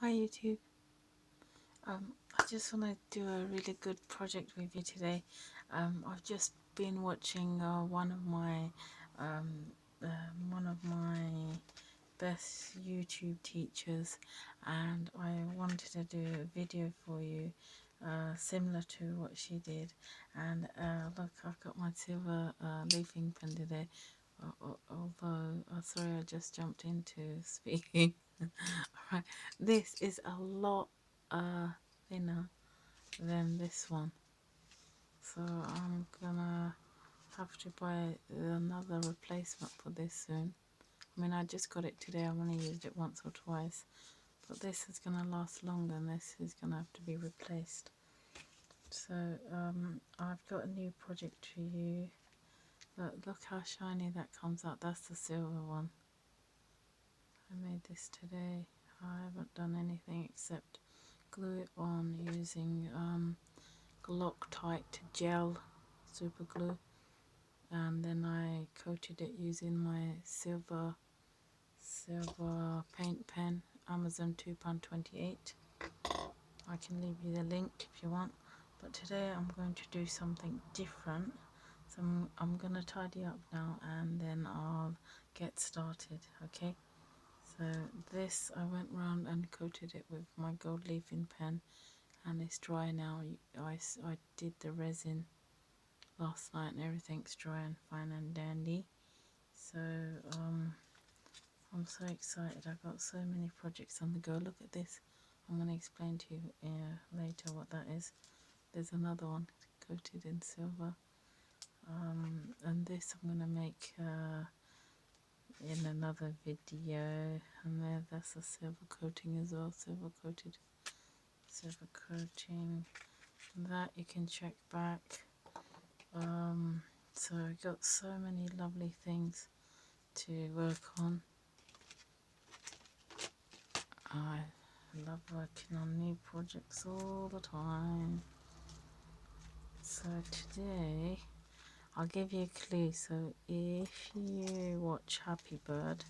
Hi YouTube. I just want to do a really good project with you today. I've just been watching um, one of my best YouTube teachers, and I wanted to do a video for you, similar to what she did. And look, I've got my silver leafing pen today. Although, sorry, I just jumped into speaking. Alright, this is a lot thinner than this one, so I'm gonna have to buy another replacement for this soon. I mean, I just got it today, I've only used it once or twice, but this is gonna last longer and this is gonna have to be replaced. So I've got a new project for you. Look how shiny that comes out. That's the silver one. I made this today. I haven't done anything except glue it on using Loctite gel super glue, and then I coated it using my silver paint pen, Amazon £2.28. I can leave you the link if you want, but today I'm going to do something different. So I'm going to tidy up now and then I'll get started. Okay, so this I went round and coated it with my gold leafing pen, and it's dry now. I did the resin last night and everything's dry and fine and dandy. So I'm so excited. I've got so many projects on the go. Look at this. I'm going to explain to you later what that is. There's another one coated in silver, and this I'm going to make in another video. And that's a silver coating as well, silver coating. That you can check back. So I got so many lovely things to work on. I love working on new projects all the time. So today I'll give you a clue. So if you watch Happy Bird,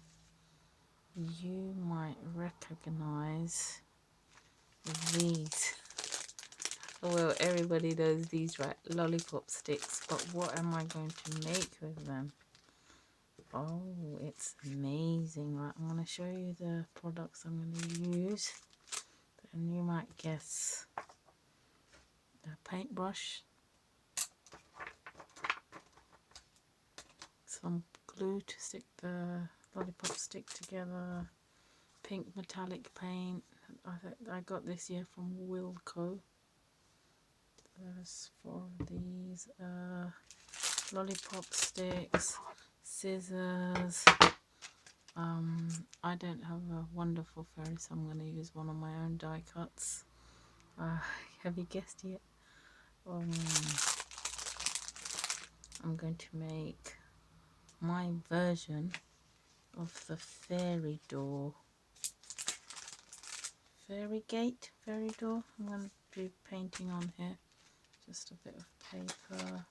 you might recognize these. Well, everybody does these, right? Lollipop sticks. But what am I going to make with them? Oh, it's amazing. Right, I'm going to show you the products I'm going to use, and you might guess. A paintbrush, some glue to stick the lollipop stick together, pink metallic paint. I got this here from Wilco. There's 4 of these. Lollipop sticks, scissors. I don't have a wonderful fairy, so I'm going to use one of my own die cuts. Have you guessed yet? I'm going to make my version of the fairy door. Fairy gate, fairy door. I'm going to be painting on here. Just a bit of paper.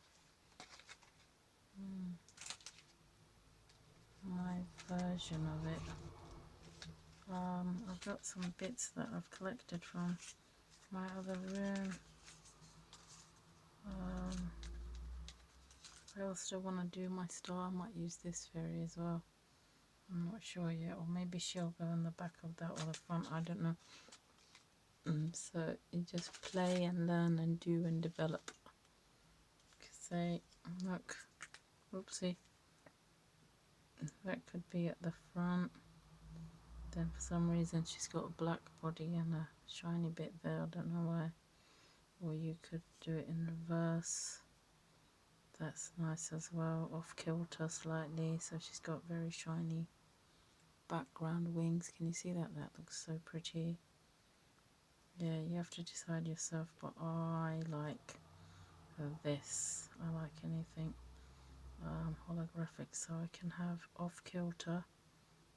My version of it. I've got some bits that I've collected from my other room. I also want to do my star. I might use this fairy as well. I'm not sure yet, or maybe she'll go on the back of that or the front. I don't know. So you just play and learn and do and develop. Say, look, oopsie, that could be at the front. Then for some reason she's got a black body and a shiny bit there. I don't know why. Or you could do it in reverse. That's nice as well. Off kilter slightly, so she's got very shiny background wings. Can you see that? That looks so pretty. Yeah, you have to decide yourself, but I like this. I like anything holographic, so I can have off kilter.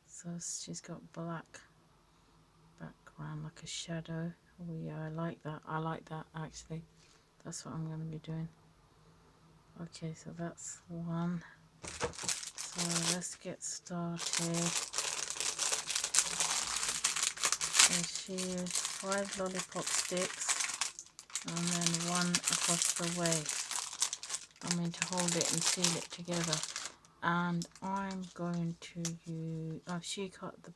So she's got black background like a shadow. Oh yeah, I like that. I like that actually. That's what I'm going to be doing. Okay, so that's one. So let's get started. is she used 5 lollipop sticks and then 1 across the way. I mean, to hold it and seal it together. And I'm going to use, she cut the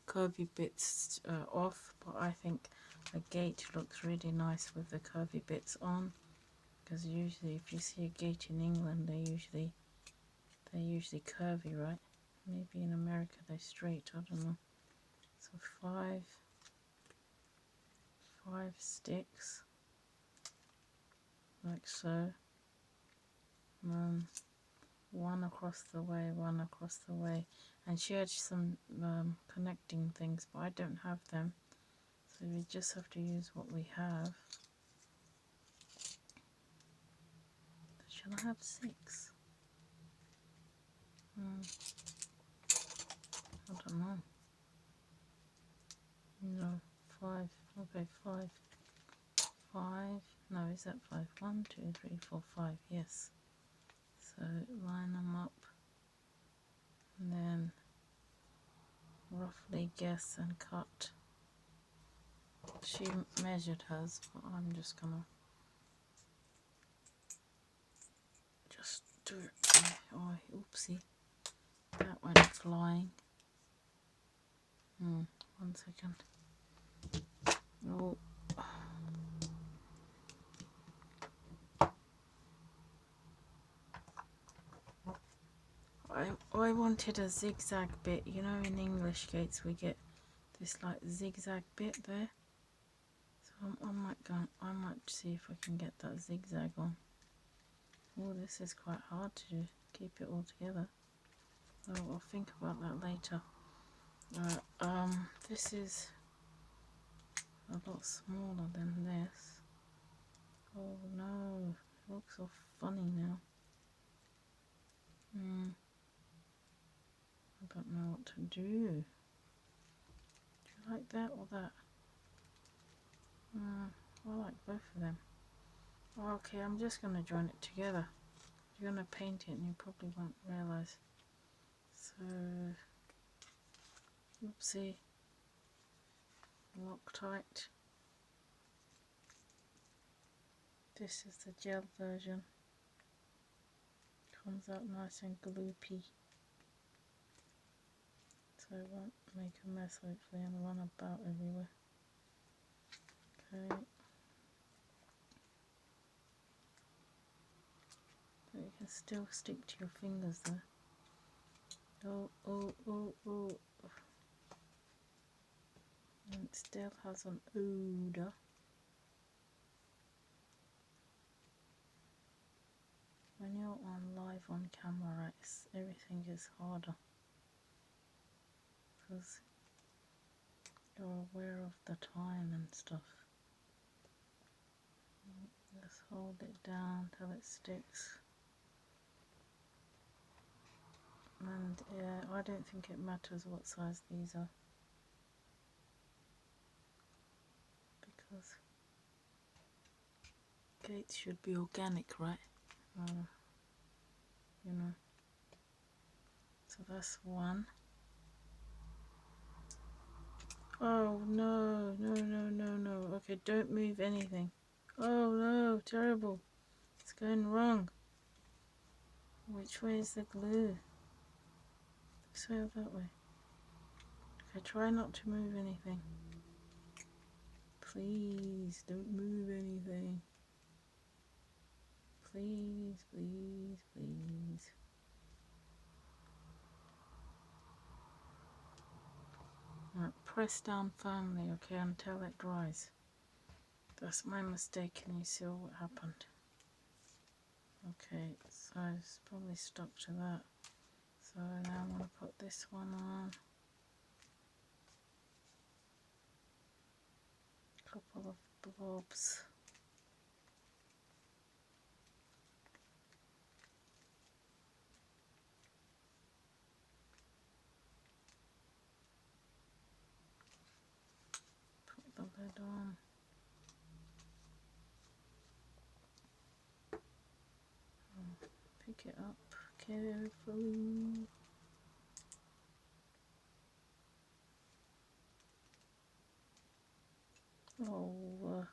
curvy bits off, but I think a gate looks really nice with the curvy bits on, because usually if you see a gate in England, they're usually curvy, right? Maybe in America they're straight, I don't know. So five sticks like so. 1 across the way, 1 across the way. And she had some connecting things, but I don't have them, so we just have to use what we have. Shall I have 6? I don't know. No, 5. Okay, 5. 5. No, is that 5? 1, 2, 3, 4, 5. Yes. So line them up, and then roughly guess and cut. She measured hers, but I'm just gonna do it. Oh, oopsie, that went flying. 1 second. Oh, I wanted a zigzag bit. You know, in English gates we get this like zigzag bit there. So I might see if I can get that zigzag on. Oh, this is quite hard to keep it all together. Oh, I'll think about that later. This is a lot smaller than this. Oh no, it looks so funny now. I don't know what to do. Do you like that or that? I like both of them. Okay, I'm just going to join it together. You're going to paint it and you probably won't realise. So, oopsie, Loctite. This is the gel version. Comes out nice and gloopy. So it won't make a mess hopefully and run about everywhere. Okay. So you can still stick to your fingers there. Oh, oh, oh, oh. And it still has an odour. When you're on live on camera, everything is harder because you're aware of the time and stuff. Just hold it down till it sticks. And yeah, I don't think it matters what size these are, because gates should be organic, right? You know. So that's 1. Oh no, no, no, no, no. Okay, don't move anything. Oh no, terrible. It's going wrong. Which way is the glue? This way or that way? Okay, try not to move anything. Please, don't move anything. Please, please, please. Right, press down firmly, okay, until it dries. That's my mistake, and you see what happened. Okay, so it's probably stuck to that. So now I'm going to put this one on. Couple of blobs. Put the lid on. Pick it up carefully. Oh,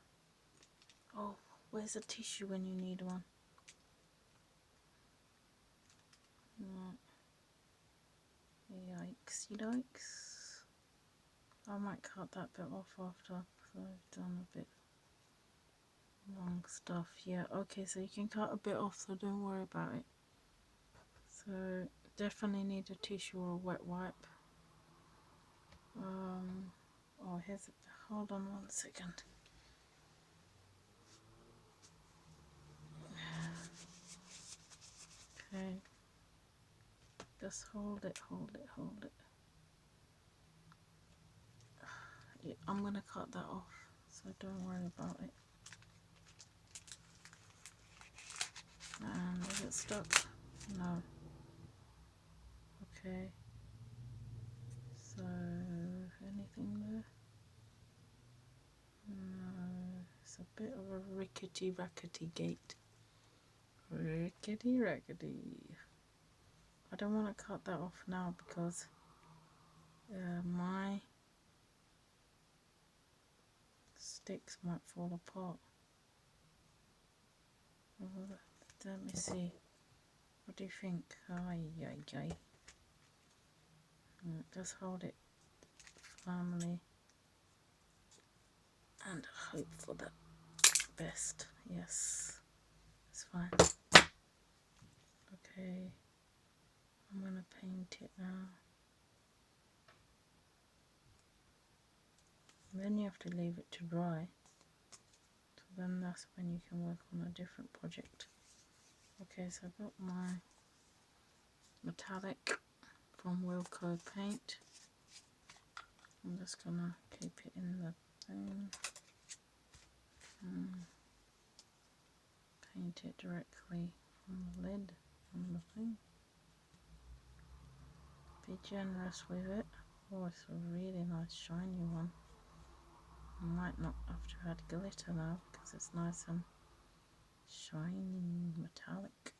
oh, where's the tissue when you need one? Right. Yikes, yikes. I might cut that bit off after, because I've done a bit long stuff. Yeah, okay, so you can cut a bit off, so don't worry about it. So definitely need a tissue or a wet wipe. Oh, here's a, hold on 1 second. Okay, just hold it, hold it, hold it. Yeah, I'm gonna cut that off, so don't worry about it. And is it stuck? No. Okay. So anything there? No. It's a bit of a rickety rackety gate. Rickety rackety. I don't want to cut that off now because my sticks might fall apart. Let me see. What do you think? Ay, ay, ay. Just hold it firmly and hope for the best. Yes, it's fine. Okay, I'm gonna paint it now. And then you have to leave it to dry. So then that's when you can work on a different project. Okay, so I've got my metallic from Wilco paint. I'm just gonna keep it in the thing and paint it directly from the lid on the thing. Be generous with it. Oh, it's a really nice shiny one. I might not have to add glitter now because it's nice and shiny metallic.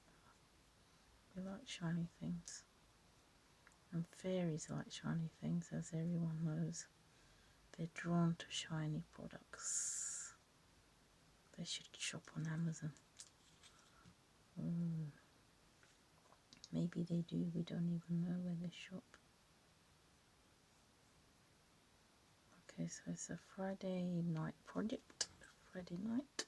We like shiny things. And fairies like shiny things, as everyone knows. They're drawn to shiny products. They should shop on Amazon. Maybe they do, we don't even know where they shop. Okay, so it's a Friday night project. Friday night.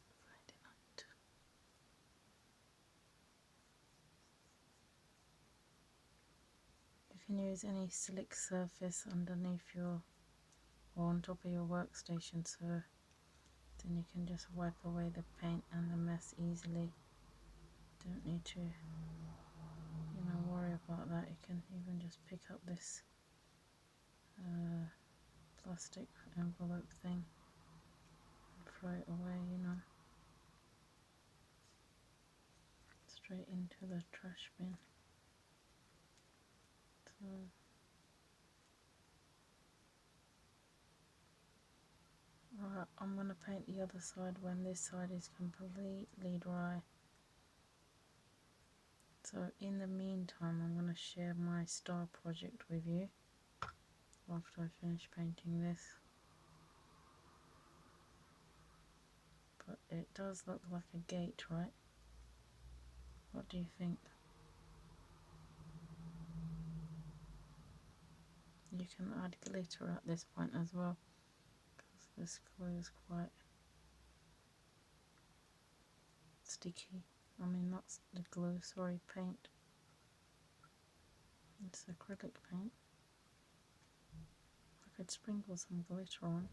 You can use any slick surface underneath your or on top of your workstation, so then you can just wipe away the paint and the mess easily. Don't need to worry about that. You can even just pick up this plastic envelope thing and throw it away, straight into the trash bin. So alright, I'm going to paint the other side when this side is completely dry. So in the meantime, I'm going to share my star project with you after I finish painting this. But it does look like a gate, right? What do you think? You can add glitter at this point as well, because this glue is quite sticky. I mean, not the glue, sorry, paint. It's acrylic paint. I could sprinkle some glitter on.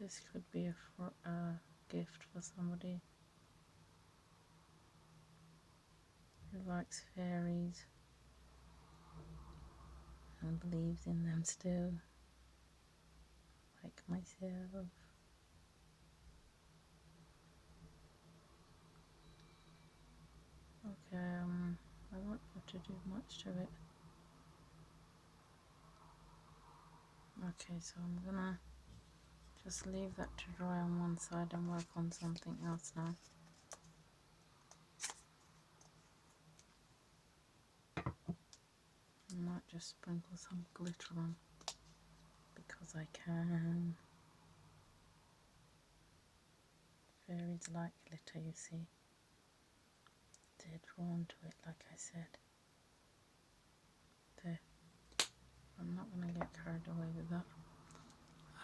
This could be a gift for somebody who likes fairies and believes in them still, like myself. Okay, I won't have to do much to it. Okay, so I'm gonna just leave that to dry on one side and work on something else now. just sprinkle some glitter on because I can. Fairies like glitter, you see. They're drawn to it, like I said. There. I'm not going to get carried away with that.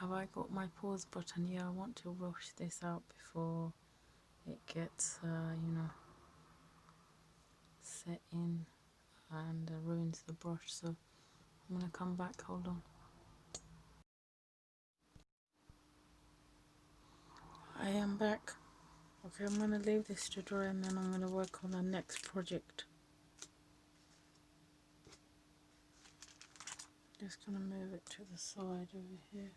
Have I got my pause button? Yeah, I want to rush this out before it gets, you know, set in and ruins the brush. So I'm going to come back. Hold on. I am back. Okay, I'm going to leave this to dry and then I'm going to work on the next project. Just going to move it to the side over here.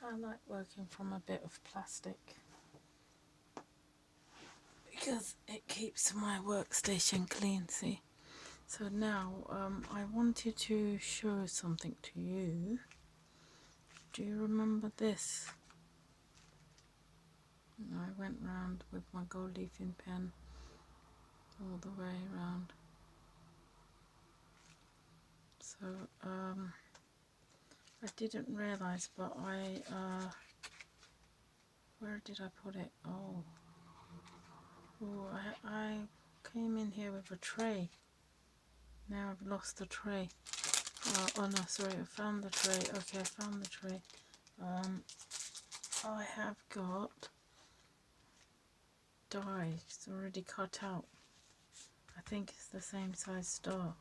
I like working from a bit of plastic because it keeps my workstation clean, see? So now I wanted to show something to you. Do you remember this? I went round with my gold leafing pen all the way around. So I didn't realize, but where did I put it? Oh, I came in here with a tray. Now I've lost the tray. Oh no, sorry, I found the tray. Okay, I found the tray. I have got dies already cut out. I think it's the same size star.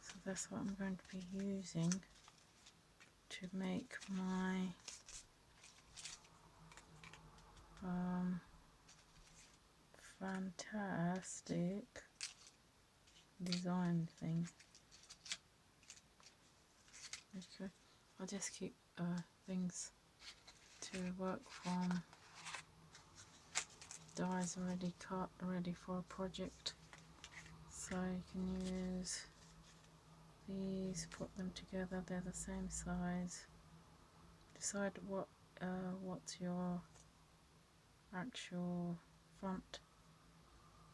So that's what I'm going to be using to make my fantastic design thing. Okay, I'll just keep things to work from. Dies already cut, ready for a project. So you can use these, put them together, they're the same size. Decide what's your actual front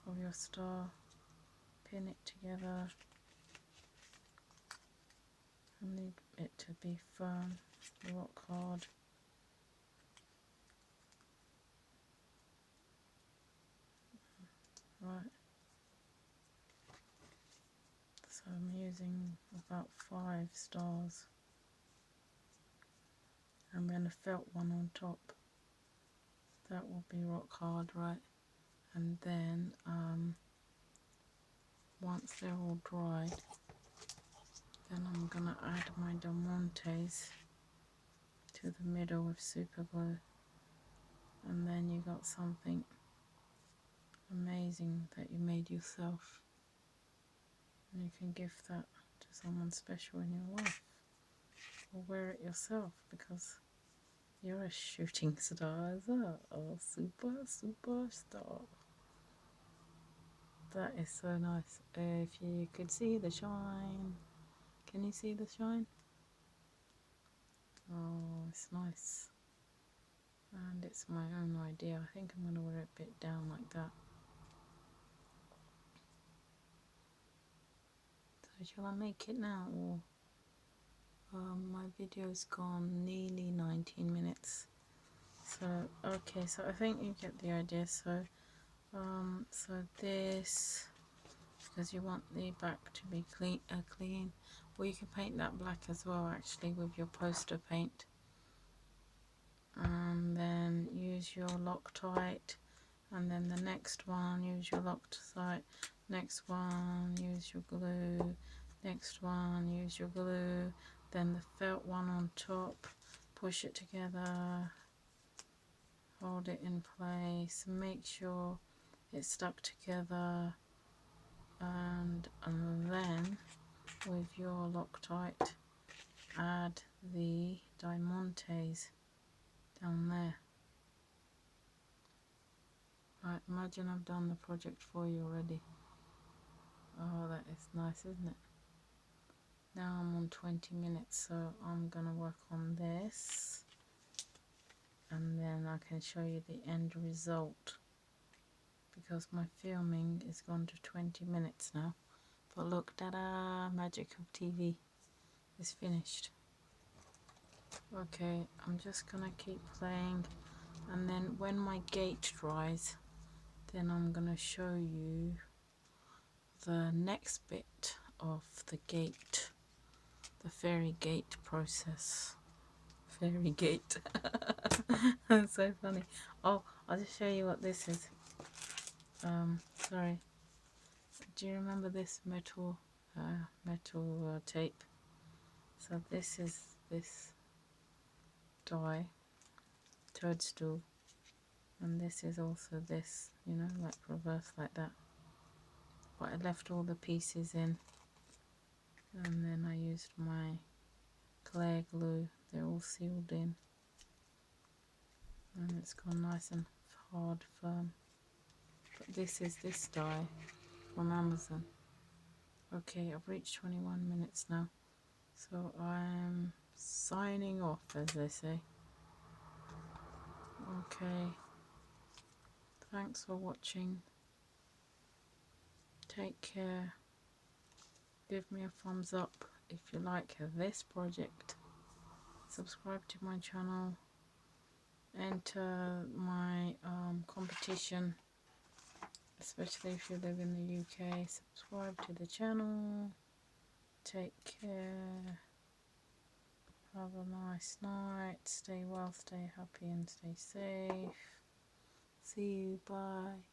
of your star, pin it together. I need it to be firm, rock hard. Right, so I'm using about 5 stars. I'm going to felt one on top. That will be rock hard, right? And then once they're all dried, then I'm going to add my diamantes to the middle with super glue. And then you got something amazing that you made yourself. And you can give that to someone special in your life. Or wear it yourself because you're a shooting star as well. Oh, super star. That is so nice. If you could see the shine. Can you see the shine? Oh, it's nice. And it's my own idea. I think I'm going to wear it a bit down like that. So shall I make it now, or my video's gone nearly 19 minutes. So okay, so I think you get the idea. So so this, because you want the back to be clean, or you can paint that black as well actually with your poster paint. And then use your Loctite, and then the next one use your Loctite, next one use your glue, next one use your glue, then the felt one on top, push it together, hold it in place, make sure it's stuck together, and then with your Loctite add the diamantes down there. Right, imagine I've done the project for you already. Oh, that is nice, isn't it? Now I'm on 20 minutes, so I'm gonna work on this. and then I can show you the end result, because my filming is gone to 20 minutes now. But look, ta-da, magic of TV is finished. Okay, I'm just gonna keep playing, and then when my gate dries, then I'm gonna show you the next bit of the gate, the fairy gate process. Fairy gate. That's so funny. Oh, I'll just show you what this is. Sorry. Do you remember this metal tape? So this is this die, toadstool, and this is also this, you know, like reverse like that. But I left all the pieces in, and then I used my clear glue. They're all sealed in, and it's gone nice and hard, firm. But this is this die from Amazon. Okay, I've reached 21 minutes now, so I'm signing off, as they say. Okay, thanks for watching. Take care. Give me a thumbs up if you like this project. Subscribe to my channel. Enter my competition, especially if you live in the UK. Subscribe to the channel. Take care. Have a nice night. Stay well, stay happy, and stay safe. See you. Bye.